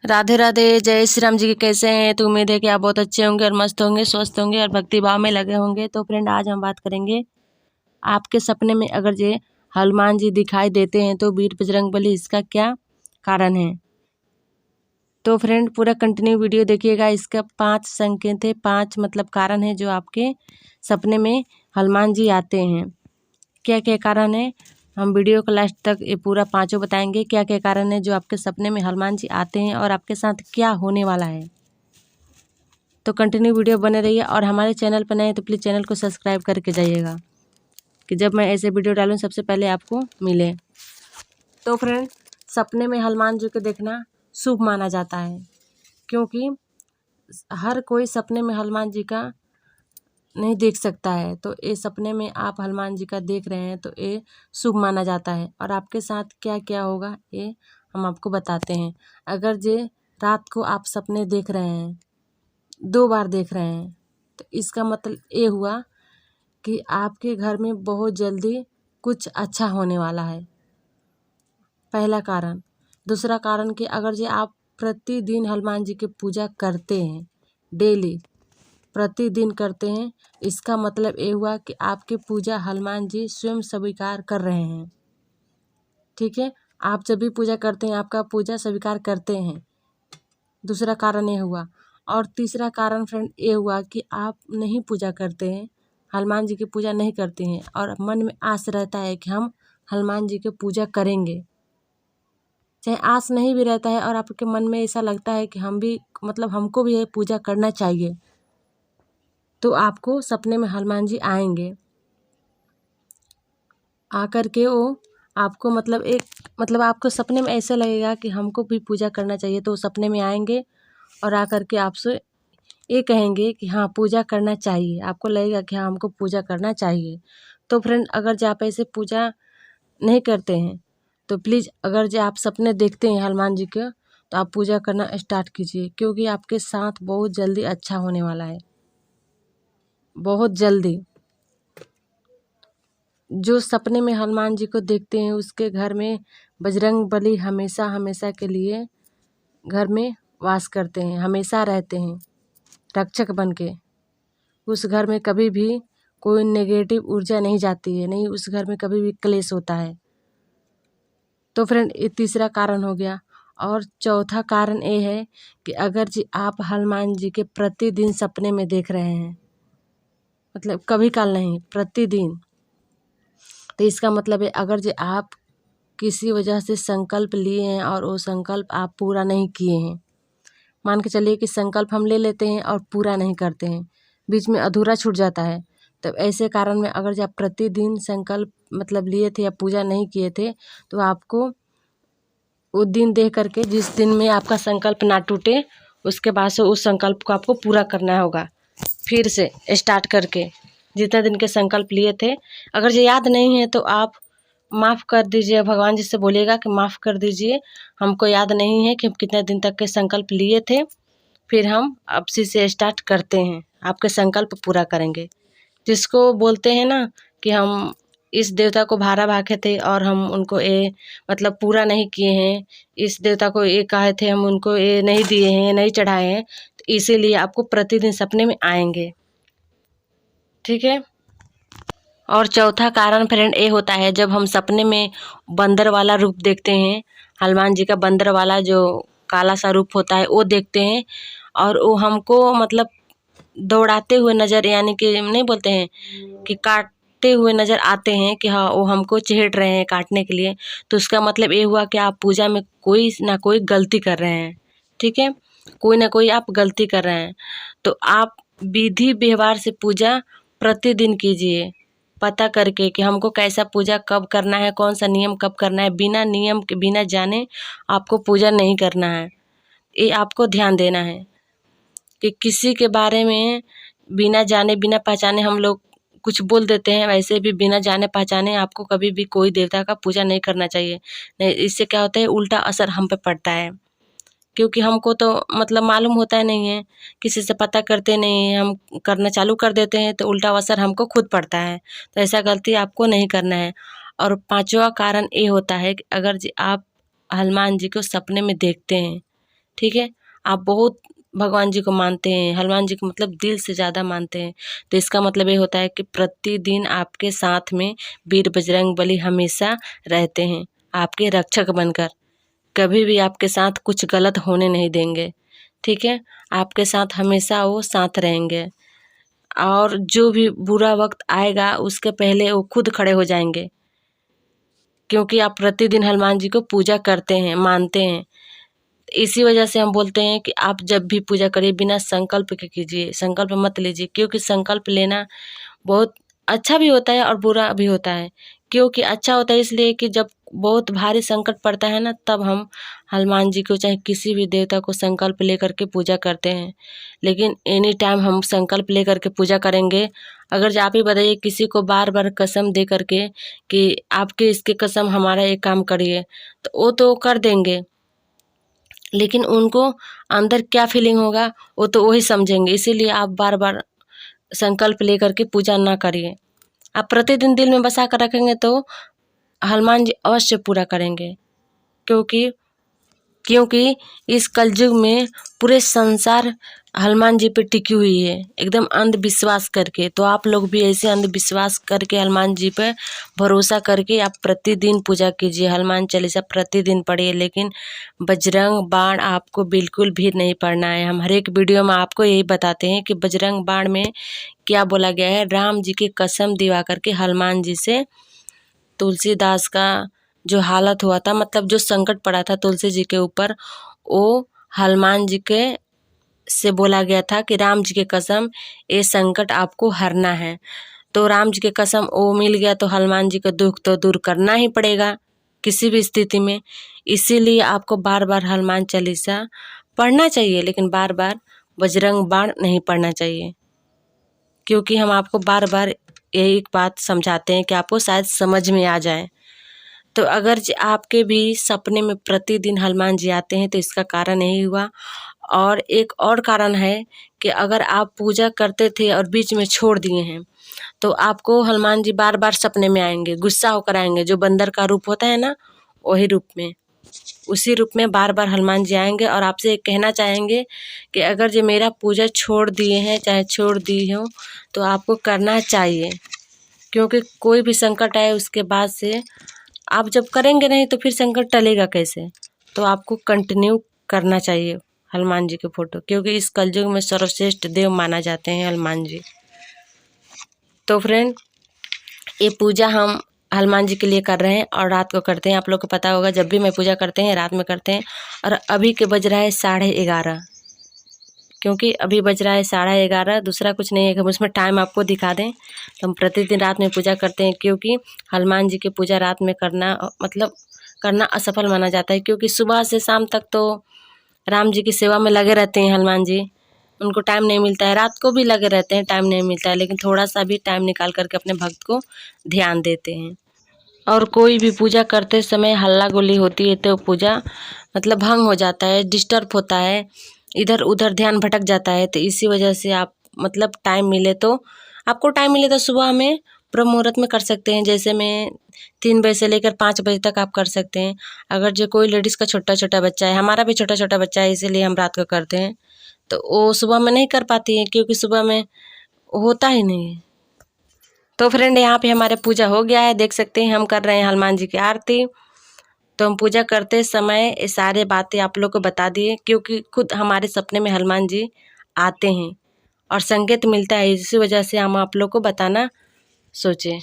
राधे राधे। जय श्री राम जी के कैसे हैं? तो उम्मीद है कि आप बहुत अच्छे होंगे और मस्त होंगे, स्वस्थ होंगे और भक्ति भाव में लगे होंगे। तो फ्रेंड, आज हम बात करेंगे आपके सपने में अगर ये हनुमान जी दिखाई देते हैं तो वीर बजरंगबली, इसका क्या कारण है। तो फ्रेंड, पूरा कंटिन्यू वीडियो देखिएगा। इसका 5 संकेत है, 5 मतलब कारण है जो आपके सपने में हनुमान जी आते हैं। क्या क्या कारण है, हम वीडियो को लास्ट तक ये पूरा 5 बताएंगे। क्या क्या कारण है जो आपके सपने में हनुमान जी आते हैं और आपके साथ क्या होने वाला है। तो कंटिन्यू वीडियो बने रहिए और हमारे चैनल पर नए हैं तो प्लीज़ चैनल को सब्सक्राइब करके जाइएगा कि जब मैं ऐसे वीडियो डालूँ सबसे पहले आपको मिले। तो फ्रेंड, सपने में हनुमान जी को देखना शुभ माना जाता है, क्योंकि हर कोई सपने में हनुमान जी का नहीं देख सकता है। तो ये सपने में आप हनुमान जी का देख रहे हैं तो ये शुभ माना जाता है। और आपके साथ क्या क्या होगा ये हम आपको बताते हैं। अगर जे रात को आप सपने देख रहे हैं, 2 बार देख रहे हैं, तो इसका मतलब ये हुआ कि आपके घर में बहुत जल्दी कुछ अच्छा होने वाला है, पहला कारण। दूसरा कारण कि अगर जे आप प्रतिदिन हनुमान जी की पूजा करते हैं, डेली प्रतिदिन करते हैं, इसका मतलब ये हुआ कि आपकी पूजा हनुमान जी स्वयं स्वीकार कर रहे हैं। ठीक है, आप जब भी पूजा करते हैं आपका पूजा स्वीकार करते हैं। दूसरा कारण ये हुआ। और तीसरा कारण फ्रेंड ये हुआ कि आप नहीं पूजा करते हैं, हनुमान जी की पूजा नहीं करते हैं और मन में आस रहता है कि हम हनुमान जी की पूजा करेंगे। चाहे आस नहीं भी रहता है और आपके मन में ऐसा लगता है कि हम भी मतलब हमको भी ये पूजा करना चाहिए, तो आपको सपने में हनुमान जी आएंगे। आकर के वो आपको मतलब आपको सपने में ऐसा लगेगा कि हमको भी पूजा करना चाहिए, तो वो सपने में आएंगे और आकर के आपसे ये कहेंगे कि हाँ पूजा करना चाहिए। आपको लगेगा कि हाँ हमको पूजा करना चाहिए। तो फ्रेंड, अगर जो आप ऐसे पूजा नहीं करते हैं तो प्लीज़, अगर जो आप सपने देखते हैं हनुमान जी के, तो आप पूजा करना स्टार्ट कीजिए, क्योंकि आपके साथ बहुत जल्दी अच्छा होने वाला है, बहुत जल्दी। जो सपने में हनुमान जी को देखते हैं उसके घर में बजरंग बली हमेशा हमेशा के लिए घर में वास करते हैं, हमेशा रहते हैं रक्षक बन के। उस घर में कभी भी कोई नेगेटिव ऊर्जा नहीं जाती है, नहीं उस घर में कभी भी क्लेश होता है। तो फ्रेंड, ये तीसरा कारण हो गया। और चौथा कारण ये है कि अगर जी आप हनुमान जी के प्रतिदिन सपने में देख रहे हैं, मतलब कभी काल नहीं, प्रतिदिन, तो इसका मतलब है अगर जो आप किसी वजह से संकल्प लिए हैं और वो संकल्प आप पूरा नहीं किए हैं, मान के चलिए कि संकल्प हम ले लेते हैं और पूरा नहीं करते हैं, बीच में अधूरा छूट जाता है, तब ऐसे कारण में अगर जो आप प्रतिदिन संकल्प मतलब लिए थे या पूजा नहीं किए थे, तो आपको वो दिन देख करके, जिस दिन में आपका संकल्प ना टूटे, उसके बाद से उस संकल्प को आपको पूरा करना होगा, फिर से स्टार्ट करके जितने दिन के संकल्प लिए थे। अगर ये याद नहीं है तो आप माफ़ कर दीजिए, भगवान जी से बोलिएगा कि माफ़ कर दीजिए, हमको याद नहीं है कि हम कितने दिन तक के संकल्प लिए थे, फिर हम अब से स्टार्ट करते हैं, आपके संकल्प पूरा करेंगे। जिसको बोलते हैं ना कि हम इस देवता को भारा भाखे थे और हम उनको ये मतलब पूरा नहीं किए हैं, इस देवता को ये कहे थे हम उनको ये नहीं दिए हैं, नहीं चढ़ाए हैं, तो इसीलिए आपको प्रतिदिन सपने में आएंगे। ठीक है। और चौथा कारण फ्रेंड ये होता है, जब हम सपने में बंदर वाला रूप देखते हैं, हनुमान जी का बंदर वाला जो काला सा रूप होता है वो देखते हैं, और वो हमको मतलब दौड़ाते हुए नज़र, यानी कि नहीं बोलते हैं कि काटते हुए नज़र आते हैं कि हाँ वो हमको छेड़ रहे हैं काटने के लिए, तो उसका मतलब ये हुआ कि आप पूजा में कोई ना कोई गलती कर रहे हैं। ठीक है, कोई ना कोई आप गलती कर रहे हैं। तो आप विधि व्यवहार से पूजा प्रतिदिन कीजिए, पता करके कि हमको कैसा पूजा कब करना है, कौन सा नियम कब करना है। बिना नियम के, बिना जाने आपको पूजा नहीं करना है। ये आपको ध्यान देना है कि किसी के बारे में बिना जाने बिना पहचाने हम लोग कुछ बोल देते हैं, वैसे भी बिना जाने पहचाने आपको कभी भी कोई देवता का पूजा नहीं करना चाहिए। नहीं, इससे क्या होता है, उल्टा असर हम पे पड़ता है, क्योंकि हमको तो मतलब मालूम होता है नहीं है, किसी से पता करते नहीं हैं, हम करना चालू कर देते हैं तो उल्टा असर हमको खुद पड़ता है। तो ऐसा गलती आपको नहीं करना है। और पांचवा कारण ये होता है कि अगर जी आप हनुमान जी को सपने में देखते हैं, ठीक है। आप बहुत भगवान जी को मानते हैं, हनुमान जी को मतलब दिल से ज़्यादा मानते हैं, तो इसका मतलब ये होता है कि प्रतिदिन आपके साथ में वीर बजरंग बली हमेशा रहते हैं, आपके रक्षक बनकर। कभी भी आपके साथ कुछ गलत होने नहीं देंगे, ठीक है। आपके साथ हमेशा वो साथ रहेंगे, और जो भी बुरा वक्त आएगा उसके पहले वो खुद खड़े हो जाएंगे, क्योंकि आप प्रतिदिन हनुमान जी को पूजा करते हैं, मानते हैं। इसी वजह से हम बोलते हैं कि आप जब भी पूजा करिए बिना संकल्प के कीजिए, संकल्प मत लीजिए, क्योंकि संकल्प लेना बहुत अच्छा भी होता है और बुरा भी होता है। क्योंकि अच्छा होता है इसलिए कि जब बहुत भारी संकट पड़ता है ना, तब हम हनुमान जी को चाहे किसी भी देवता को संकल्प लेकर के पूजा करते हैं। लेकिन एनी टाइम हम संकल्प लेकर के पूजा करेंगे, अगर आप ही बताइए किसी को बार बार कसम दे करके कि आपके इसके कसम हमारा ये काम करिए, तो वो तो कर देंगे, लेकिन उनको अंदर क्या फीलिंग होगा वो तो वही समझेंगे। इसीलिए आप बार बार संकल्प लेकर के पूजा ना करिए। आप प्रतिदिन दिल में बसा कर रखेंगे तो हनुमान जी अवश्य पूरा करेंगे, क्योंकि क्योंकि इस कलयुग में पूरे संसार हनुमान जी पे टिकी हुई है, एकदम अंधविश्वास करके। तो आप लोग भी ऐसे अंधविश्वास करके हनुमान जी पे भरोसा करके आप प्रतिदिन पूजा कीजिए, हनुमान चालीसा प्रतिदिन पढ़िए, लेकिन बजरंग बाण आपको बिल्कुल भी नहीं पढ़ना है। हम हर एक वीडियो में आपको यही बताते हैं कि बजरंग बाण में क्या बोला गया है। राम जी की कसम दिवा करके हनुमान जी से तुलसीदास का जो हालत हुआ था, मतलब जो संकट पड़ा था तुलसी जी के ऊपर, वो हनुमान जी के से बोला गया था कि राम जी के कसम ये संकट आपको हरना है। तो राम जी के कसम वो मिल गया, तो हनुमान जी का दुख तो दूर करना ही पड़ेगा किसी भी स्थिति में। इसीलिए आपको बार बार हनुमान चालीसा पढ़ना चाहिए, लेकिन बार बार बजरंग बाण नहीं पढ़ना चाहिए, क्योंकि हम आपको बार बार यही बात समझाते हैं कि आपको शायद समझ में आ जाए। तो अगर आपके भी सपने में प्रतिदिन हनुमान जी आते हैं तो इसका कारण यही हुआ। और एक और कारण है कि अगर आप पूजा करते थे और बीच में छोड़ दिए हैं, तो आपको हनुमान जी बार बार सपने में आएंगे, गुस्सा होकर आएंगे। जो बंदर का रूप होता है ना, वही रूप में, उसी रूप में बार बार हनुमान जी आएंगे और आपसे कहना चाहेंगे कि अगर जो मेरा पूजा छोड़ दिए हैं, चाहे छोड़ दी हो, तो आपको करना चाहिए। क्योंकि कोई भी संकट आए उसके बाद से आप जब करेंगे नहीं तो फिर संकट टलेगा कैसे। तो आपको कंटिन्यू करना चाहिए हनुमान जी के फोटो, क्योंकि इस कलयुग में सर्वश्रेष्ठ देव माना जाते हैं हनुमान जी। तो फ्रेंड, ये पूजा हम हनुमान जी के लिए कर रहे हैं और रात को करते हैं। आप लोग को पता होगा जब भी मैं पूजा करते हैं रात में करते हैं। और अभी के बज रहा है 11:30, क्योंकि अभी बज रहा है 11:30। दूसरा कुछ नहीं है कि हम उसमें टाइम आपको दिखा दें। तो हम प्रतिदिन रात में पूजा करते हैं, क्योंकि हनुमान जी की पूजा रात में करना मतलब करना असफल माना जाता है। क्योंकि सुबह से शाम तक तो राम जी की सेवा में लगे रहते हैं हनुमान जी, उनको टाइम नहीं मिलता है। रात को भी लगे रहते हैं, टाइम नहीं मिलता है, लेकिन थोड़ा सा भी टाइम निकाल करके अपने भक्त को ध्यान देते हैं। और कोई भी पूजा करते समय हल्ला गुल्ली होती है तो पूजा मतलब भंग हो जाता है, डिस्टर्ब होता है, इधर उधर ध्यान भटक जाता है। तो इसी वजह से आप मतलब टाइम मिले तो आपको टाइम मिले तो सुबह में ब्रह्म मुहूर्त में कर सकते हैं। जैसे में 3 बजे से लेकर 5 बजे तक आप कर सकते हैं। अगर जो कोई लेडीज़ का छोटा छोटा बच्चा है, हमारा भी छोटा छोटा बच्चा है, इसीलिए हम रात को करते हैं, तो वो सुबह में नहीं कर पाती है, क्योंकि सुबह में होता ही नहीं है। तो फ्रेंड, यहाँ पे हमारे पूजा हो गया है, देख सकते हैं हम कर रहे हैं हनुमान जी की आरती। तो हम पूजा करते समय ये सारे बातें आप लोग को बता दिए, क्योंकि खुद हमारे सपने में हनुमान जी आते हैं और संकेत मिलता है, इसी वजह से हम आप लोग को बताना सोचे।